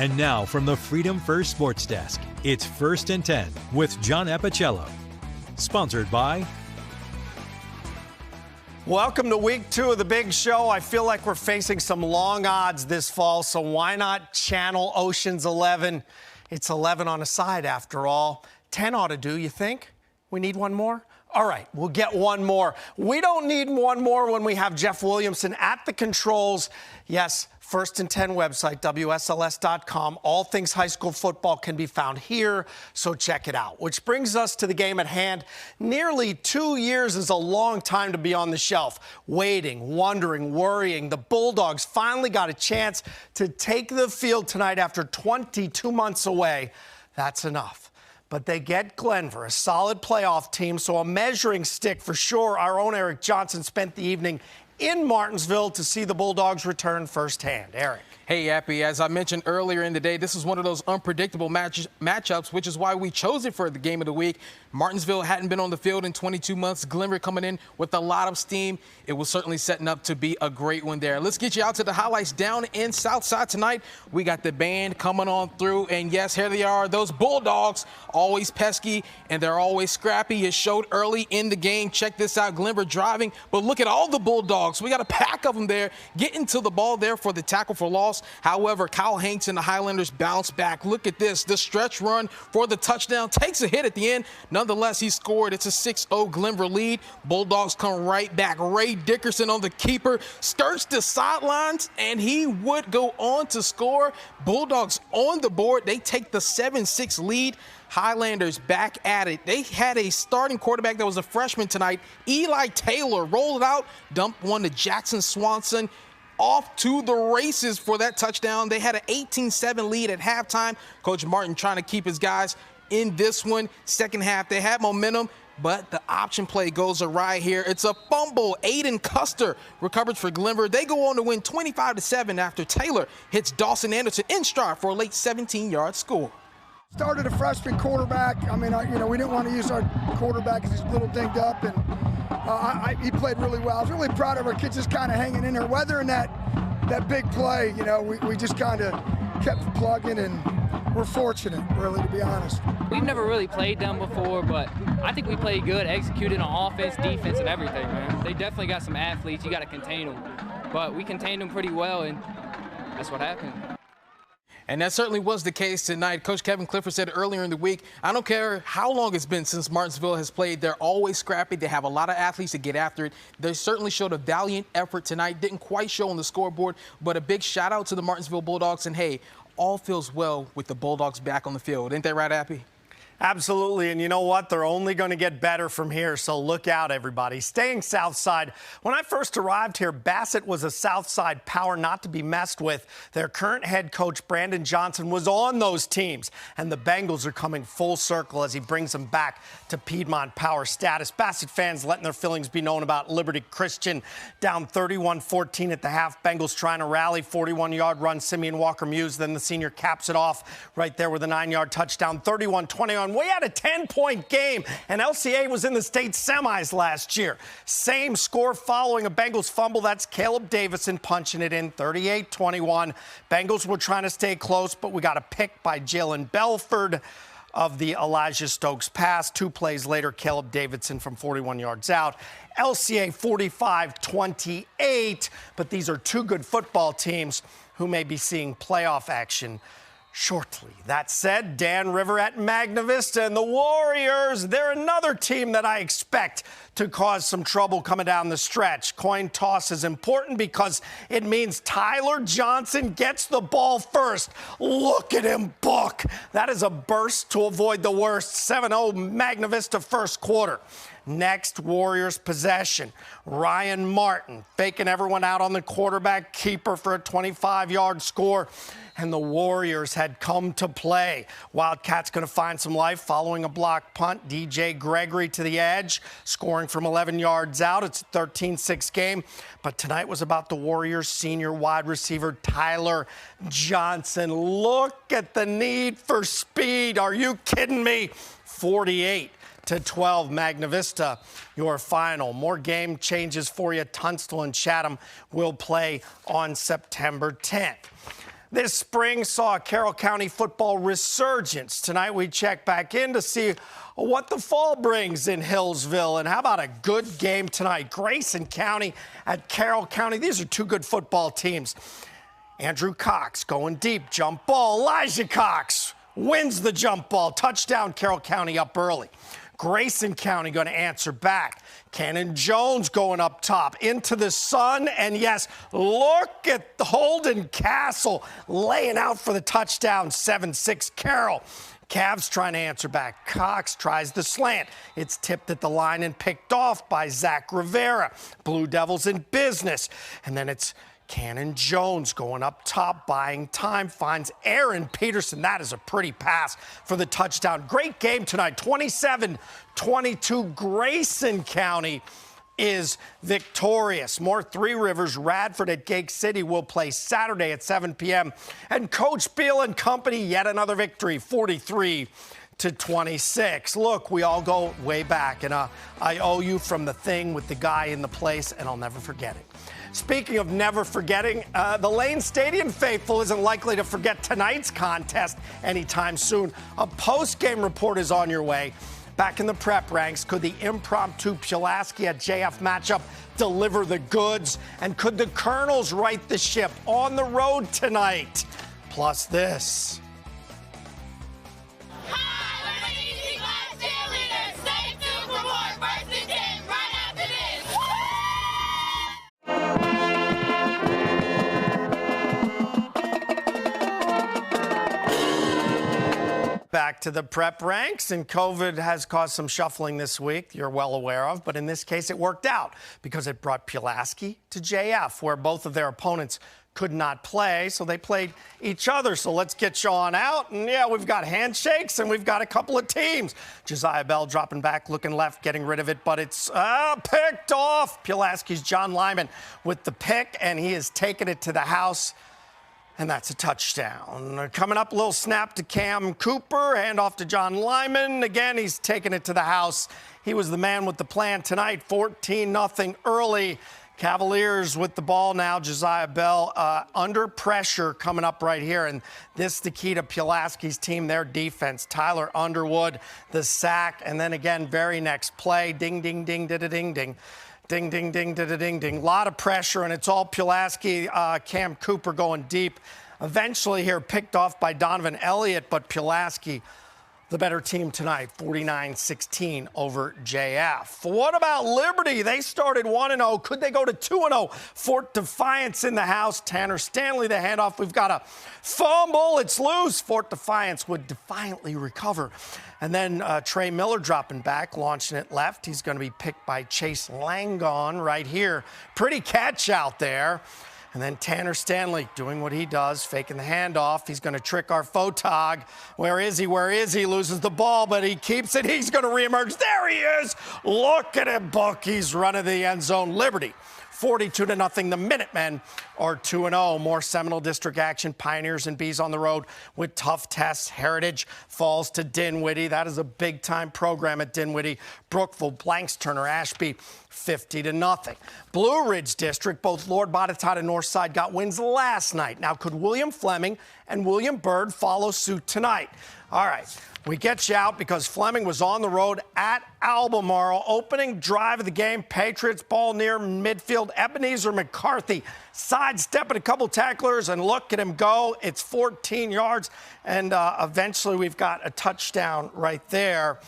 And now from the Freedom First Sports Desk, it's First and 10 with John Appicello. Sponsored by... Welcome to week 2 of the big show. I feel like we're facing some long odds this fall, so why not channel Ocean's 11? It's 11 on a side after all. 10 ought to do, you think? We need one more? All right, we'll get one more. We don't need one more when we have Jeff Williamson at the controls. Yes, First and 10 website, WSLS.com. All things high school football can be found here, so check it out. Which brings us to the game at hand. Nearly 2 years is a long time to be on the shelf. Waiting, wondering, worrying. The Bulldogs finally got a chance to take the field tonight after 22 months away. That's enough. But they get Glenvar, a solid playoff team, so a measuring stick for sure. Our own Eric Johnson spent the evening in Martinsville to see the Bulldogs return firsthand. Eric. Hey, Appy, as I mentioned earlier in the day, this is one of those unpredictable matchups, which is why we chose it for the game of the week. Martinsville hadn't been on the field in 22 months. Glenvar coming in with a lot of steam. It was certainly setting up to be a great one there. Let's get you out to the highlights down in Southside tonight. We got the band coming on through, and yes, here they are. Those Bulldogs, always pesky, and they're always scrappy. It showed early in the game. Check this out, Glenvar driving, but look at all the Bulldogs. We got a pack of them there, getting to the ball there for the tackle for loss. However, Kyle Hanks and the Highlanders bounce back. Look at this. The stretch run for the touchdown takes a hit at the end. Nonetheless, he scored. It's a 6-0 Glenvar lead. Bulldogs come right back. Ray Dickerson on the keeper, skirts the sidelines, and he would go on to score. Bulldogs on the board. They take the 7-6 lead. Highlanders back at it. They had a starting quarterback that was a freshman tonight. Eli Taylor rolled it out, dumped one to Jackson Swanson. Off to the races for that touchdown. They had an 18-7 lead at halftime. Coach Martin trying to keep his guys in this one. Second half, they had momentum, but the option play goes awry here. It's a fumble. Aiden Custer recovers for Glenvar. They go on to win 25-7 after Taylor hits Dawson Anderson in stride for a late 17-yard score. Started a freshman quarterback. I mean, we didn't want to use our quarterback because he's a little dinged up, and he played really well. I was really proud of our kids just kind of hanging in there. Whether in that big play, we just kind of kept plugging, and we're fortunate, really, to be honest. We've never really played them before, but I think we played good, executed on offense, defense, and everything, man. They definitely got some athletes. You got to contain them. But we contained them pretty well, and that's what happened. And that certainly was the case tonight. Coach Kevin Clifford said earlier in the week, I don't care how long it's been since Martinsville has played, they're always scrappy. They have a lot of athletes to get after it. They certainly showed a valiant effort tonight. Didn't quite show on the scoreboard, but a big shout out to the Martinsville Bulldogs. And hey, all feels well with the Bulldogs back on the field. Ain't that right, Appy? Absolutely, and you know what? They're only going to get better from here, so look out, everybody. Staying Southside, when I first arrived here, Bassett was a Southside power not to be messed with. Their current head coach, Brandon Johnson, was on those teams, and the Bengals are coming full circle as he brings them back to Piedmont power status. Bassett fans letting their feelings be known about Liberty Christian, down 31-14 at the half. Bengals trying to rally, 41-yard run, Simeon Walker-Muse, then the senior caps it off right there with a 9-yard touchdown, 31-20 on. We had a 10-point game, and LCA was in the state semis last year. Same score following a Bengals fumble. That's Caleb Davison punching it in, 38-21. Bengals were trying to stay close, but we got a pick by Jalen Belford of the Elijah Stokes pass. 2 plays later, Caleb Davidson from 41 yards out. LCA 45-28, but these are 2 good football teams who may be seeing playoff action shortly. That said, Dan River at Magna Vista and the Warriors, they're another team that I expect to cause some trouble coming down the stretch. Coin toss is important because it means Tyler Johnson gets the ball first. Look at him book. That is a burst to avoid the worst. 7-0 Magna Vista first quarter. Next, Warriors possession. Ryan Martin faking everyone out on the quarterback keeper for a 25-yard score. And the Warriors had come to play. Wildcats going to find some life following a block punt. DJ Gregory to the edge, scoring from 11 yards out. It's a 13-6 game. But tonight was about the Warriors' senior wide receiver, Tyler Johnson. Look at the need for speed. Are you kidding me? 48-12, Magna Vista, your final. More game changes for you. Tunstall and Chatham will play on September 10th. This spring saw a Carroll County football resurgence. Tonight we check back in to see what the fall brings in Hillsville. And how about a good game tonight? Grayson County at Carroll County. These are two good football teams. Andrew Cox going deep, jump ball. Elijah Cox wins the jump ball. Touchdown, Carroll County up early. Grayson County going to answer back. Cannon Jones going up top into the sun. And yes, look at Holden Castle laying out for the touchdown. 7-6 Carroll. Cavs trying to answer back. Cox tries the slant. It's tipped at the line and picked off by Zach Rivera. Blue Devils in business. And then it's Cannon Jones going up top, buying time, finds Aaron Peterson. That is a pretty pass for the touchdown. Great game tonight, 27-22. Grayson County is victorious. More Three Rivers. Radford at Gate City will play Saturday at 7 p.m. And Coach Beal and company, yet another victory, 43-26. Look, we all go way back, and I owe you from the thing with the guy in the place, and I'll never forget it. Speaking of never forgetting, the Lane Stadium faithful isn't likely to forget tonight's contest anytime soon. A post-game report is on your way. Back in the prep ranks, could the impromptu Pulaski at JF matchup deliver the goods? And could the Colonels right the ship on the road tonight? Plus this. Back to the prep ranks, and COVID has caused some shuffling this week, you're well aware of, but in this case it worked out because it brought Pulaski to JF, where both of their opponents could not play, so they played each other. So let's get you on out, and yeah, we've got handshakes and we've got a couple of teams. Josiah Bell dropping back, looking left, getting rid of it, but it's picked off. Pulaski's John Lyman with the pick, and he has taken it to the house. And that's a touchdown. Coming up, a little snap to Cam Cooper, handoff to John Lyman. Again, he's taking it to the house. He was the man with the plan tonight, 14-0 early. Cavaliers with the ball now. Josiah Bell under pressure coming up right here. And this is the key to Pulaski's team, their defense. Tyler Underwood, the sack. And then again, very next play. Ding, ding, ding, da-da-ding, ding. Ding, ding, ding, da-da-ding, ding. A lot of pressure, and it's all Pulaski. Cam Cooper going deep. Eventually here picked off by Donovan Elliott, but Pulaski, the better team tonight, 49-16 over JF. What about Liberty? They started 1-0. Could they go to 2-0? Fort Defiance in the house. Tanner Stanley, the handoff. We've got a fumble. It's loose. Fort Defiance would defiantly recover. And then Trey Miller dropping back, launching it left. He's going to be picked by Chase Langon right here. Pretty catch out there. And then Tanner Stanley doing what he does, faking the handoff. He's going to trick our photog. Where is he? Where is he? Loses the ball, but he keeps it. He's going to reemerge. There he is. Look at him, Buck. He's running the end zone. Liberty, 42-0. The Minutemen are 2-0. More Seminole District action. Pioneers and Bees on the road with tough tests. Heritage falls to Dinwiddie. That is a big-time program at Dinwiddie. Brookville, Blanks, Turner, Ashby, 50-0. Blue Ridge District, both Lord Botetourt and Northside got wins last night. Now, could William Fleming and William Byrd follow suit tonight? All right, we get you out because Fleming was on the road at Albemarle. Opening drive of the game, Patriots ball near midfield. Ebenezer McCarthy sidestepping a couple tacklers, and look at him go. It's 14 yards, and eventually we've got a touchdown right there.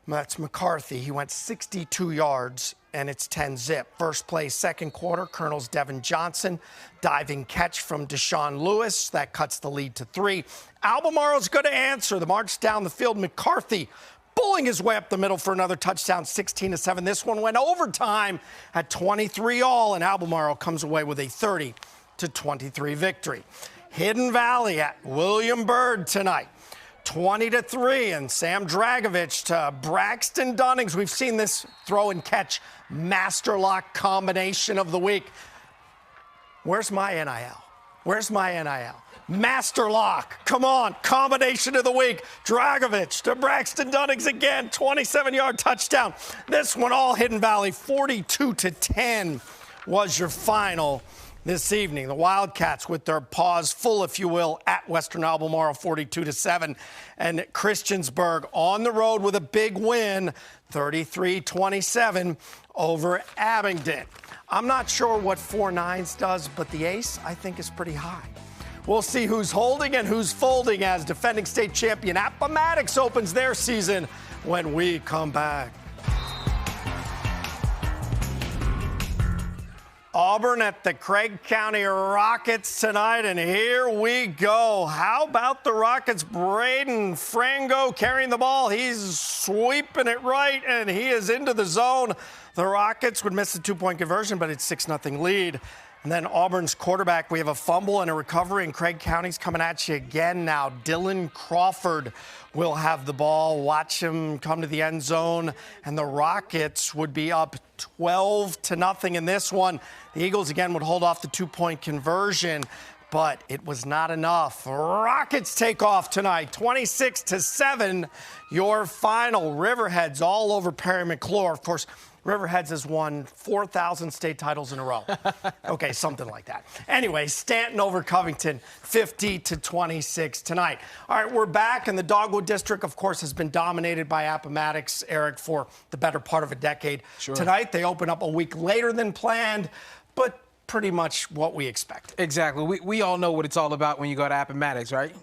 That's McCarthy. He went 62 yards, and it's 10-zip. First play, second quarter, Colonel's Devin Johnson. Diving catch from Deshaun Lewis. That cuts the lead to 3. Albemarle's going to answer. The march down the field. McCarthy bulling his way up the middle for another touchdown, 16-7. This one went overtime at 23-all, and Albemarle comes away with a 30-23 victory. Hidden Valley at William Byrd tonight. 20-3, and Sam Dragovich to Braxton Dunnings. We've seen this throw and catch master lock combination of the week. Where's my NIL? Where's my NIL? Master lock. Come on. Combination of the week. Dragovich to Braxton Dunnings again. 27-yard touchdown. This one all Hidden Valley. 42-10 was your final. This evening, the Wildcats with their paws full, if you will, at Western Albemarle 42-7. And Christiansburg on the road with a big win, 33-27 over Abingdon. I'm not sure what 4-9s does, but the ace, I think, is pretty high. We'll see who's holding and who's folding as defending state champion Appomattox opens their season when we come back. Auburn at the Craig County Rockets tonight, and here we go. How about the Rockets? Braden Frango carrying the ball. He's sweeping it right, and he is into the zone. The Rockets would miss the two-point conversion, but it's 6-0 lead. And then Auburn's quarterback, we have a fumble and a recovery, and Craig County's coming at you again now. Dylan Crawford will have the ball. Watch him come to the end zone, and the Rockets would be up 12-0 in this one. The Eagles again would hold off the two-point conversion, but it was not enough. Rockets take off tonight, 26-7. Your final. Riverheads all over Perry McClure. Of course, Riverheads has won 4,000 state titles in a row. Okay, something like that. Anyway, Stanton over Covington, 50-26 tonight. All right, we're back, and the Dogwood District, of course, has been dominated by Appomattox, Eric, for the better part of a decade. Sure. Tonight, they open up a week later than planned, but pretty much what we expected. Exactly. We all know what it's all about when you go to Appomattox, right?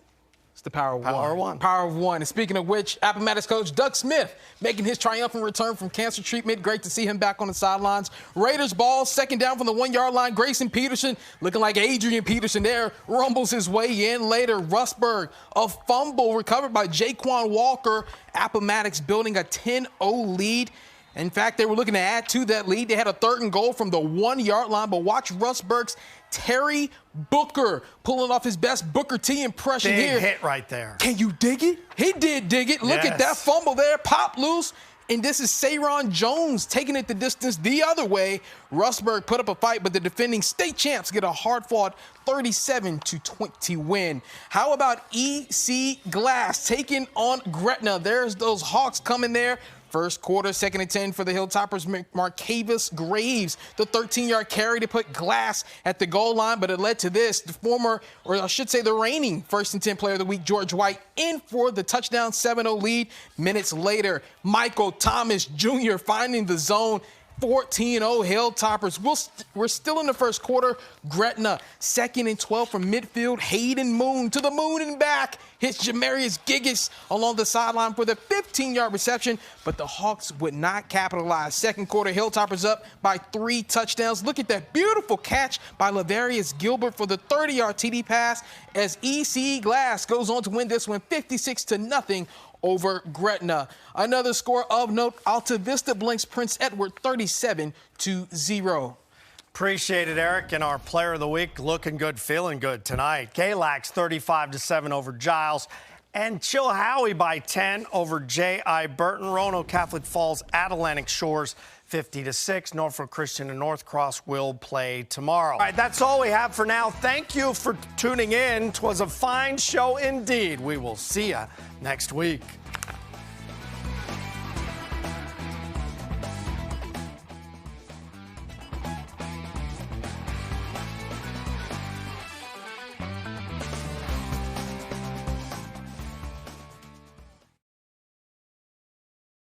It's the power of one. Power of one. And speaking of which, Appomattox coach Doug Smith making his triumphant return from cancer treatment. Great to see him back on the sidelines. Raiders ball, second down from the 1-yard line. Grayson Peterson, looking like Adrian Peterson there, rumbles his way in later. Rustburg, a fumble recovered by Jaquan Walker. Appomattox building a 10-0 lead. In fact, they were looking to add to that lead. They had a 3rd and goal from the 1-yard line, but watch Rustburg's Terry Booker pulling off his best Booker T impression here. Big hit right there. Can you dig it? He did dig it. Look at that fumble there. Pop loose. And this is Sayron Jones taking it the distance the other way. Rustburg put up a fight, but the defending state champs get a hard-fought 37-20 win. How about EC Glass taking on Gretna? There's those Hawks coming there. First quarter, 2nd and 10 for the Hilltoppers. Marcavis Graves, the 13-yard carry to put Glass at the goal line, but it led to this. The former, or I should say the reigning 1st and 10 player of the week, George White, in for the touchdown 7-0 lead. Minutes later, Michael Thomas Jr. finding the zone. 14-0 Hilltoppers. We're still in the first quarter. Gretna, 2nd and 12 from midfield. Hayden Moon to the moon and back. Hits Jamarius Giggis along the sideline for the 15-yard reception, but the Hawks would not capitalize. Second quarter, Hilltoppers up by 3 touchdowns. Look at that beautiful catch by Lavarius Gilbert for the 30-yard TD pass as EC Glass goes on to win this one 56-0 over Gretna. Another score of note, Alta Vista blinks Prince Edward 37-0. Appreciate it, Eric. And our player of the week looking good, feeling good tonight. Galax 35-7 over Giles. And Chilhowie by 10 over J.I. Burton. Roanoke Catholic Falls at Atlantic Shores 50-6. Norfolk Christian and North Cross will play tomorrow. All right, that's all we have for now. Thank you for tuning in. 'Twas a fine show indeed. We will see you next week.